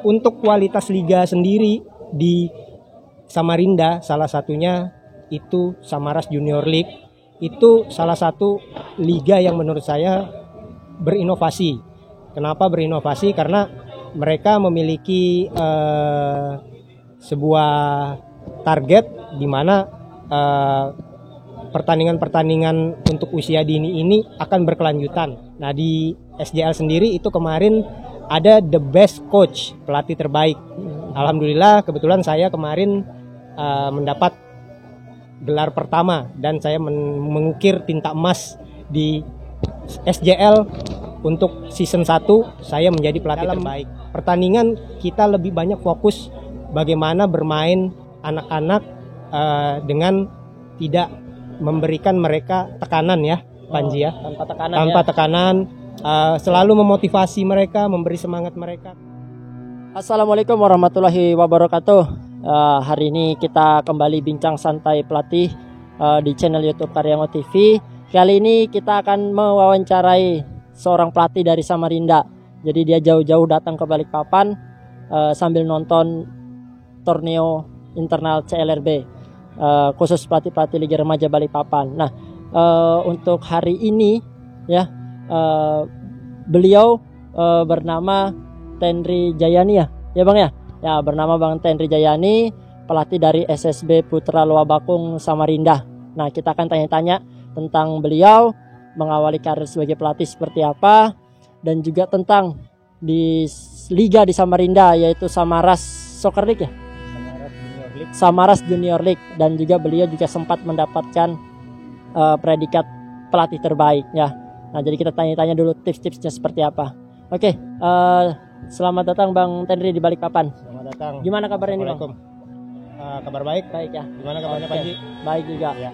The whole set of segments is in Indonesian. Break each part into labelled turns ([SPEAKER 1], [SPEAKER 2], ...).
[SPEAKER 1] Untuk kualitas liga sendiri di Samarinda, salah satunya itu Samaras Junior League. Itu salah satu liga yang menurut saya berinovasi. Kenapa berinovasi? Karena mereka memiliki sebuah target di mana pertandingan-pertandingan untuk usia dini ini akan berkelanjutan. Nah, di SJL sendiri itu kemarin ada the best coach, pelatih terbaik. Alhamdulillah kebetulan saya kemarin mendapat gelar pertama dan saya mengukir tinta emas di SJL untuk season 1. Saya menjadi pelatih terbaik. Pertandingan kita lebih banyak fokus bagaimana bermain anak-anak dengan tidak memberikan mereka tekanan ya, Panji ya. Tanpa tekanan, selalu memotivasi mereka, memberi semangat mereka.
[SPEAKER 2] Assalamualaikum warahmatullahi wabarakatuh. Hari ini kita kembali bincang santai pelatih di channel YouTube Karyango TV. Kali ini kita akan mewawancarai seorang pelatih dari Samarinda. Jadi dia jauh-jauh datang ke Balikpapan sambil nonton torneo internal CLRB, khusus pelatih-pelatih Liga Remaja Balikpapan. Nah, untuk hari ini ya, beliau bernama Tenri Jayani ya Bang ya. Ya, bernama Bang Tenri Jayani, pelatih dari SSB Putra Loa Bakung Samarinda. Nah, kita akan tanya-tanya tentang beliau mengawali karir sebagai pelatih seperti apa, dan juga tentang di liga di Samarinda yaitu Samaras Soccer League ya. Samaras Junior League, dan juga beliau juga sempat mendapatkan predikat pelatih terbaik ya. Nah, jadi kita tanya-tanya dulu tips-tipsnya seperti apa. Oke, selamat datang Bang Tenri di Balikpapan.
[SPEAKER 1] Selamat datang.
[SPEAKER 2] Gimana kabarnya nih Bang?
[SPEAKER 1] Kabar baik?
[SPEAKER 2] Baik ya.
[SPEAKER 1] Gimana kabarnya Panji?
[SPEAKER 2] Baik juga. Ya.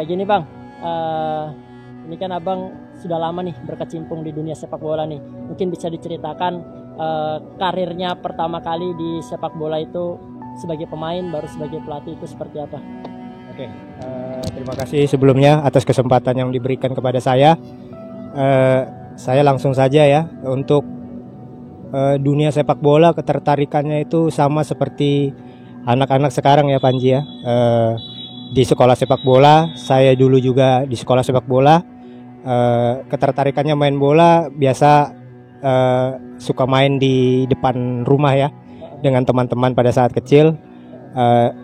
[SPEAKER 2] Gini Bang, ini kan Abang sudah lama nih berkecimpung di dunia sepak bola nih. Mungkin bisa diceritakan karirnya pertama kali di sepak bola itu sebagai pemain, baru sebagai pelatih itu seperti apa?
[SPEAKER 1] Oke, terima kasih sebelumnya atas kesempatan yang diberikan kepada saya. Saya langsung saja ya, untuk dunia sepak bola ketertarikannya itu sama seperti anak-anak sekarang ya Panji ya. Di sekolah sepak bola, saya dulu juga di sekolah sepak bola. Ketertarikannya main bola, biasa suka main di depan rumah ya, dengan teman-teman pada saat kecil.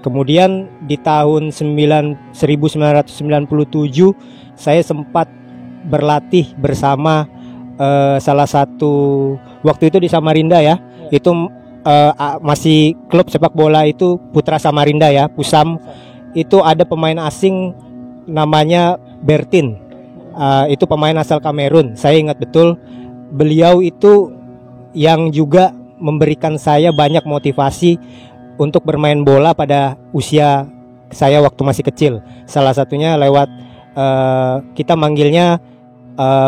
[SPEAKER 1] Kemudian di tahun 1997 saya sempat berlatih bersama salah satu, waktu itu di Samarinda ya, itu masih klub sepak bola itu Putra Samarinda ya, Pusam. Itu ada pemain asing namanya Bertin, itu pemain asal Kamerun. Saya ingat betul, beliau itu yang juga memberikan saya banyak motivasi untuk bermain bola pada usia saya waktu masih kecil. Salah satunya lewat kita manggilnya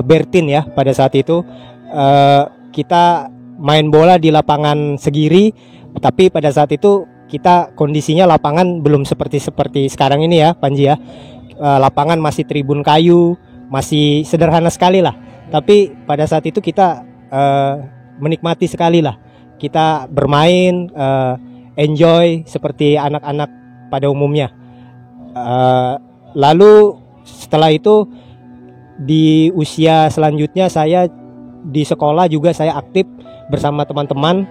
[SPEAKER 1] Bertin ya. Pada saat itu kita main bola di lapangan Segiri, tapi pada saat itu kita kondisinya lapangan belum seperti sekarang ini ya Panji ya. Lapangan masih tribun kayu, masih sederhana sekali lah. Tapi pada saat itu kita menikmati sekali lah. Kita bermain, enjoy seperti anak-anak pada umumnya. Lalu setelah itu di usia selanjutnya saya di sekolah juga saya aktif bersama teman-teman.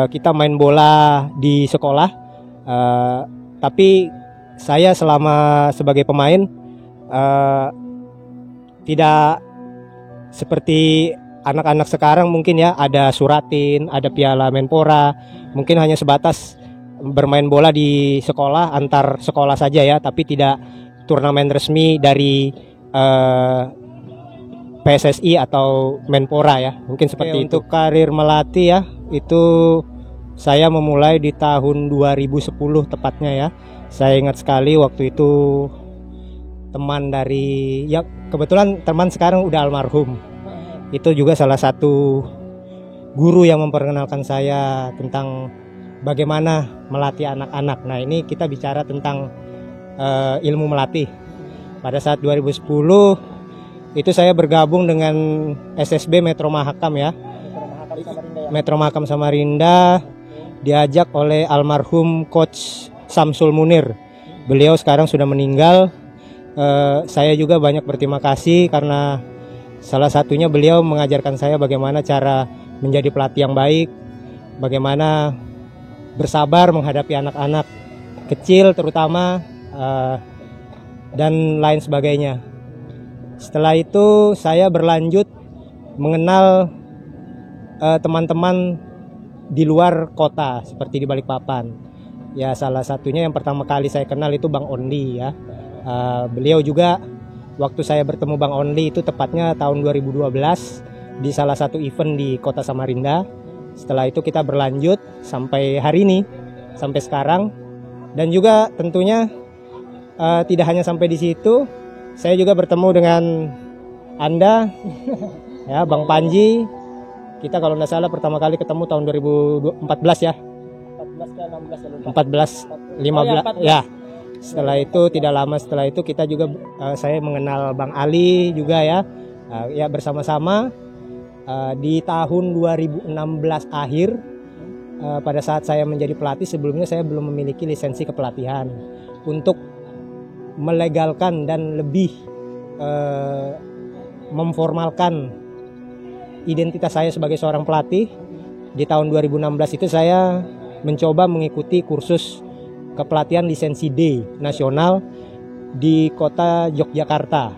[SPEAKER 1] Kita main bola di sekolah. Tapi saya selama sebagai pemain tidak seperti anak-anak sekarang mungkin ya, ada suratin, ada piala Menpora. Mungkin hanya sebatas bermain bola di sekolah, antar sekolah saja ya, tapi tidak turnamen resmi dari PSSI atau Menpora ya. Mungkin seperti itu. Untuk karir melatih ya, itu saya memulai di tahun 2010 tepatnya ya. Saya ingat sekali waktu itu teman dari, ya kebetulan teman sekarang udah almarhum. Itu juga salah satu guru yang memperkenalkan saya tentang bagaimana melatih anak-anak. Nah, ini kita bicara tentang ilmu melatih. Pada saat 2010 itu saya bergabung dengan SSB Metro Mahakam ya. Metro Mahakam Samarinda diajak oleh almarhum Coach Samsul Munir. Beliau sekarang sudah meninggal. Saya juga banyak berterima kasih karena salah satunya beliau mengajarkan saya bagaimana cara menjadi pelatih yang baik, bagaimana bersabar menghadapi anak-anak kecil terutama, dan lain sebagainya. Setelah itu saya berlanjut mengenal teman-teman di luar kota seperti di Balikpapan. Ya, salah satunya yang pertama kali saya kenal itu Bang Only ya. Beliau juga waktu saya bertemu Bang Only itu tepatnya tahun 2012 di salah satu event di Kota Samarinda. Setelah itu kita berlanjut sampai hari ini, sampai sekarang. Dan juga tentunya tidak hanya sampai di situ, saya juga bertemu dengan Anda ya, Bang Panji. Kita kalau nggak salah pertama kali ketemu tahun 2014 ya.
[SPEAKER 2] 14 ke 16 ya, lupa.
[SPEAKER 1] 14, 15 ya. Setelah itu tidak lama setelah itu kita juga saya mengenal Bang Ali juga ya. Ya bersama-sama di tahun 2016 akhir, pada saat saya menjadi pelatih, sebelumnya saya belum memiliki lisensi kepelatihan. Untuk melegalkan dan lebih memformalkan identitas saya sebagai seorang pelatih, di tahun 2016 itu saya mencoba mengikuti kursus kepelatihan lisensi D nasional di kota Yogyakarta,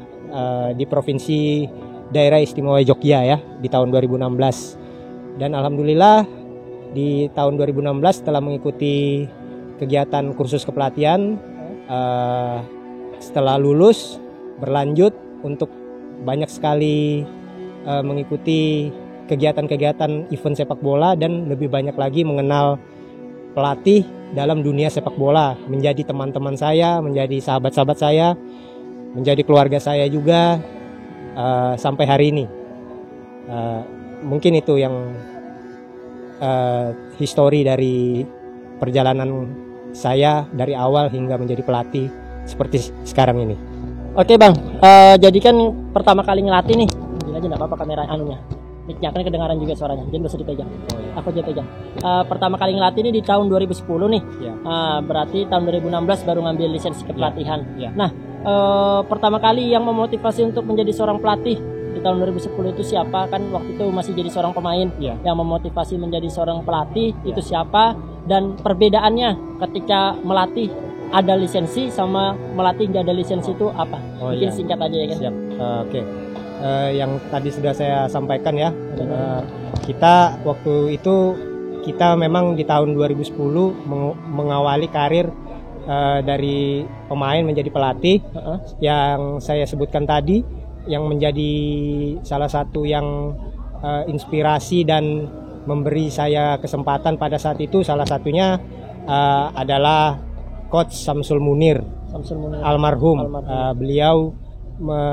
[SPEAKER 1] di provinsi daerah istimewa Jogja ya, di tahun 2016. Dan alhamdulillah di tahun 2016 setelah mengikuti kegiatan kursus kepelatihan, setelah lulus berlanjut untuk banyak sekali mengikuti kegiatan-kegiatan event sepak bola dan lebih banyak lagi mengenal pelatih dalam dunia sepak bola, menjadi teman-teman saya, menjadi sahabat-sahabat saya, menjadi keluarga saya juga sampai hari ini. Mungkin itu yang histori dari perjalanan saya dari awal hingga menjadi pelatih seperti sekarang ini.
[SPEAKER 2] Oke Bang, jadi kan pertama kali ngelatih nih, ambil aja nggak apa-apa kamera anunya, mic-nya kan kedengaran juga suaranya, jadi bisa dipegang. Aku aja pegang. Pertama kali ngelatih ini di tahun 2010 nih, ya. Berarti tahun 2016 baru ngambil lisensi kepelatihan. Ya. Ya. Nah, pertama kali yang memotivasi untuk menjadi seorang pelatih di tahun 2010 itu siapa? Kan waktu itu masih jadi seorang pemain. Ya. Yang memotivasi menjadi seorang pelatih itu siapa? Dan perbedaannya ketika melatih ada lisensi sama melatih nggak ada lisensi itu apa? Mungkin singkat aja ya kan.
[SPEAKER 1] Siap. Oke. Yang tadi sudah saya sampaikan ya. Kita waktu itu kita memang di tahun 2010 mengawali karir dari pemain menjadi pelatih. Yang saya sebutkan tadi, yang menjadi salah satu yang inspirasi dan memberi saya kesempatan pada saat itu, salah satunya adalah Coach Samsul Munir. Almarhum. Beliau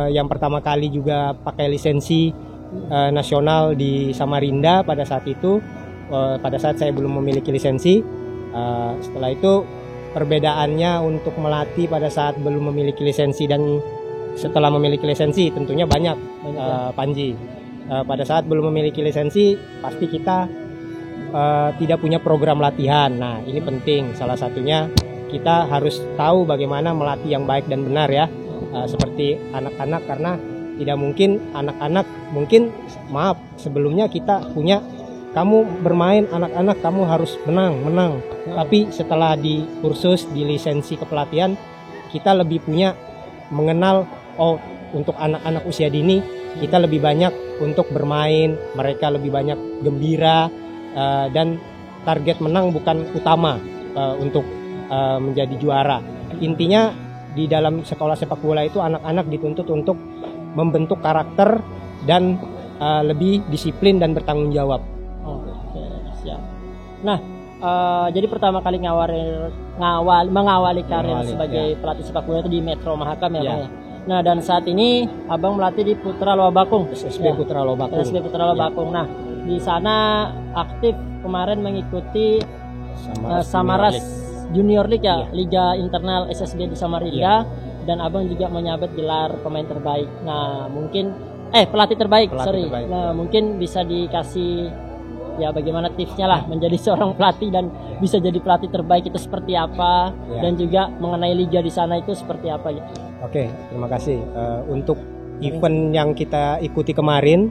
[SPEAKER 1] yang pertama kali juga pakai lisensi nasional di Samarinda pada saat itu. Pada saat saya belum memiliki lisensi. Setelah itu perbedaannya untuk melatih pada saat belum memiliki lisensi dan setelah memiliki lisensi tentunya banyak. Panji. Pada saat belum memiliki lisensi pasti kita tidak punya program latihan. Nah ini penting, salah satunya kita harus tahu bagaimana melatih yang baik dan benar ya. Seperti anak-anak, karena tidak mungkin anak-anak maaf sebelumnya kita punya, kamu bermain anak-anak kamu harus menang. Tapi setelah di kursus di lisensi kepelatihan kita lebih punya mengenal, untuk anak-anak usia dini kita lebih banyak untuk bermain, mereka lebih banyak gembira, dan target menang bukan utama untuk menjadi juara. Intinya di dalam sekolah sepak bola itu anak-anak dituntut untuk membentuk karakter dan lebih disiplin dan bertanggung jawab.
[SPEAKER 2] Oke, siap. Nah, jadi pertama kali mengawali karir sebagai pelatih sepak bola itu di Metro Mahakam ya, Bang ya. Nah, dan saat ini Abang melatih di Putra Lawabakung,
[SPEAKER 1] SSB Putra Lawabakung.
[SPEAKER 2] SSB Putra Lawabakung. Nah, di sana aktif kemarin mengikuti Samaras Junior League ya, Liga Internal SSB di Samarinda, dan Abang juga menyabet gelar pemain terbaik. Nah, mungkin pelatih terbaik. Nah, mungkin bisa dikasih ya bagaimana tipsnya lah menjadi seorang pelatih dan bisa jadi pelatih terbaik itu seperti apa, dan juga mengenai liga di sana itu seperti apa ya.
[SPEAKER 1] Oke, terima kasih. Untuk event yang kita ikuti kemarin,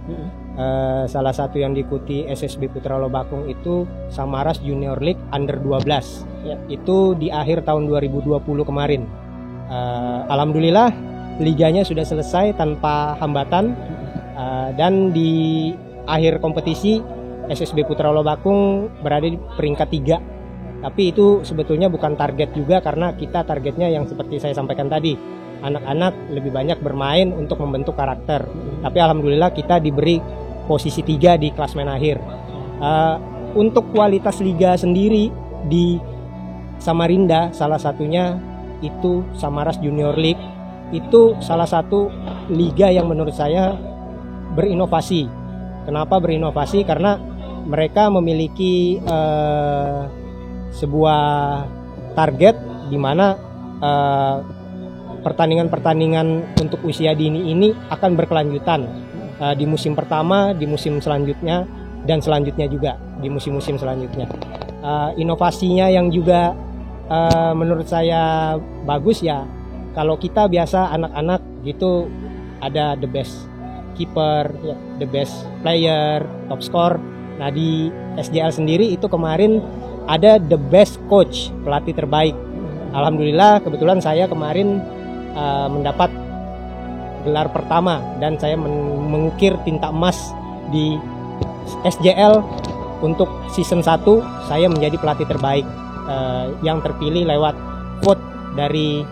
[SPEAKER 1] salah satu yang diikuti SSB Putra Lobakung itu Samaras Junior League Under 12. Itu di akhir tahun 2020 kemarin. Alhamdulillah liganya sudah selesai tanpa hambatan, dan di akhir kompetisi SSB Putra Lobakung berada di peringkat 3. Tapi itu sebetulnya bukan target juga, karena kita targetnya yang seperti saya sampaikan tadi, anak-anak lebih banyak bermain untuk membentuk karakter. Tapi alhamdulillah kita diberi posisi 3 di klasemen akhir. Untuk kualitas liga sendiri di Samarinda, salah satunya itu Samaras Junior League. Itu salah satu liga yang menurut saya berinovasi. Kenapa berinovasi? Karena mereka memiliki sebuah target di mana pertandingan-pertandingan untuk usia dini ini akan berkelanjutan di musim pertama, di musim selanjutnya, dan selanjutnya juga di musim-musim selanjutnya. Inovasinya yang juga menurut saya bagus ya, kalau kita biasa anak-anak gitu ada the best keeper, the best player, top score. Nah di SJL sendiri itu kemarin ada the best coach, pelatih terbaik. Alhamdulillah kebetulan saya kemarin mendapat gelar pertama, dan saya mengukir tinta emas di SJL untuk season 1. Saya menjadi pelatih terbaik yang terpilih lewat vote dari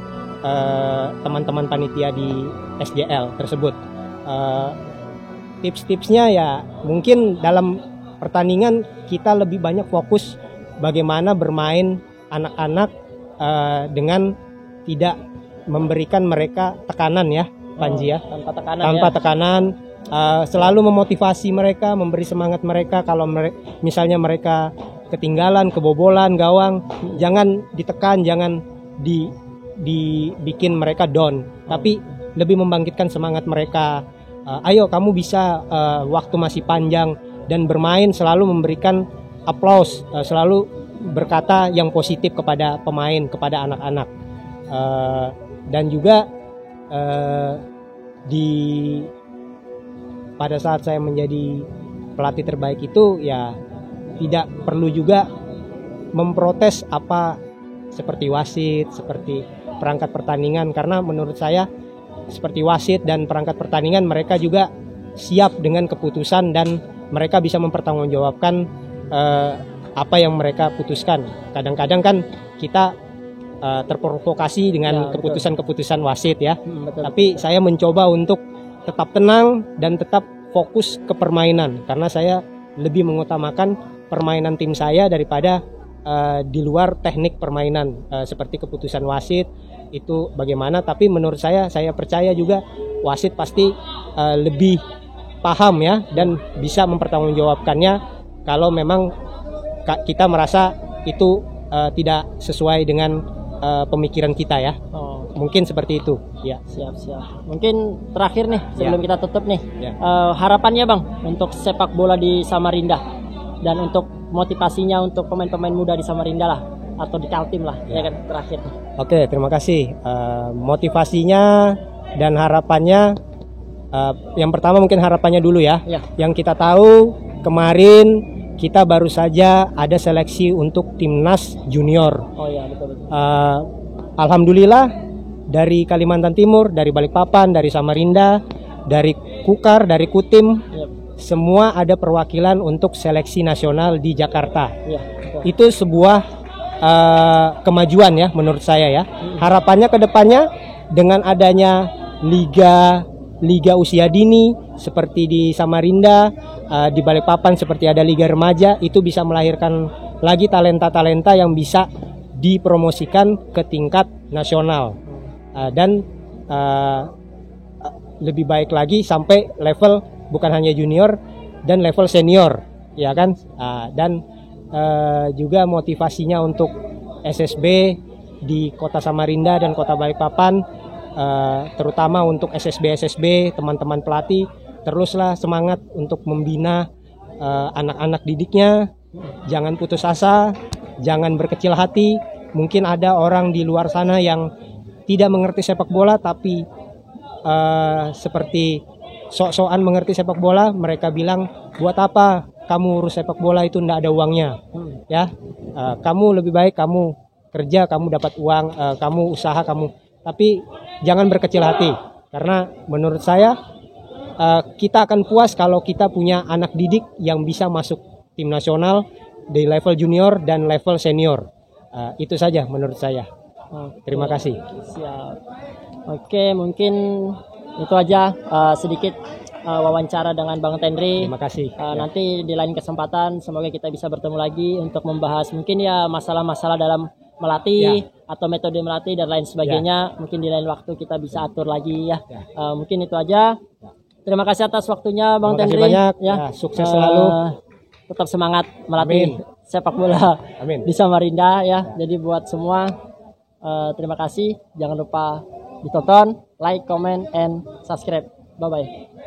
[SPEAKER 1] teman-teman panitia di SJL tersebut. Tips-tipsnya ya mungkin dalam pertandingan kita lebih banyak fokus bagaimana bermain anak-anak dengan tidak memberikan mereka tekanan ya, Panji ya. Tanpa tekanan, selalu memotivasi mereka, memberi semangat mereka. Kalau misalnya mereka ketinggalan, kebobolan gawang, jangan ditekan, jangan dibikin mereka down, tapi lebih membangkitkan semangat mereka. Ayo kamu bisa, waktu masih panjang, dan bermain selalu memberikan aplaus, selalu berkata yang positif kepada pemain, kepada anak-anak. Dan juga pada saat saya menjadi pelatih terbaik itu ya tidak perlu juga memprotes apa seperti wasit, seperti perangkat pertandingan, karena menurut saya seperti wasit dan perangkat pertandingan mereka juga siap dengan keputusan dan mereka bisa mempertanggungjawabkan apa yang mereka putuskan. Kadang-kadang kan kita terprovokasi dengan keputusan-keputusan wasit ya. Tapi saya mencoba untuk tetap tenang dan tetap fokus ke permainan, karena saya lebih mengutamakan permainan tim saya daripada di luar teknik permainan, seperti keputusan wasit itu bagaimana. Tapi menurut saya percaya juga wasit pasti lebih paham ya, dan bisa mempertanggungjawabkannya kalau memang kita merasa itu tidak sesuai dengan pemikiran kita ya. Mungkin seperti itu ya.
[SPEAKER 2] Siap. Mungkin terakhir nih sebelum kita tutup nih, harapannya Bang untuk sepak bola di Samarinda dan untuk motivasinya untuk pemain-pemain muda di Samarinda lah, atau di Kaltim lah ya kan, terakhir.
[SPEAKER 1] Oke, terima kasih. Motivasinya dan harapannya, yang pertama mungkin harapannya dulu ya. Yang kita tahu kemarin kita baru saja ada seleksi untuk timnas junior.
[SPEAKER 2] Betul.
[SPEAKER 1] Alhamdulillah dari Kalimantan Timur, dari Balikpapan, dari Samarinda, dari Kukar, dari Kutim, semua ada perwakilan untuk seleksi nasional di Jakarta. Itu sebuah kemajuan ya menurut saya ya. Harapannya ke depannya dengan adanya liga usia dini seperti di Samarinda, di Balikpapan seperti ada liga remaja, itu bisa melahirkan lagi talenta-talenta yang bisa dipromosikan ke tingkat nasional, dan lebih baik lagi sampai level bukan hanya junior dan level senior ya kan. Dan juga motivasinya untuk SSB di Kota Samarinda dan Kota Balikpapan, terutama untuk SSB teman-teman pelatih, teruslah semangat untuk membina anak-anak didiknya, jangan putus asa, jangan berkecil hati. Mungkin ada orang di luar sana yang tidak mengerti sepak bola, tapi seperti sok-sokan mengerti sepak bola. Mereka bilang, buat apa kamu urus sepak bola, itu ndak ada uangnya, ya. Kamu lebih baik kamu kerja, kamu dapat uang, kamu usaha, kamu. Tapi jangan berkecil hati, karena menurut saya kita akan puas kalau kita punya anak didik yang bisa masuk tim nasional di level junior dan level senior. Itu saja menurut saya. Terima kasih.
[SPEAKER 2] Siap. Oke, mungkin itu aja sedikit wawancara dengan Bang Tendri.
[SPEAKER 1] Terima kasih.
[SPEAKER 2] Nanti di lain kesempatan semoga kita bisa bertemu lagi untuk membahas mungkin ya masalah-masalah dalam melatih atau metode melatih dan lain sebagainya. Mungkin di lain waktu kita bisa atur lagi ya. Mungkin itu aja. Terima kasih atas waktunya Bang Tendri.
[SPEAKER 1] Terima kasih banyak.
[SPEAKER 2] Ya,
[SPEAKER 1] Sukses selalu.
[SPEAKER 2] Tetap semangat melatih sepak bola di Samarinda ya. Jadi buat semua terima kasih. Jangan lupa ditonton, like, comment, and subscribe. Bye bye.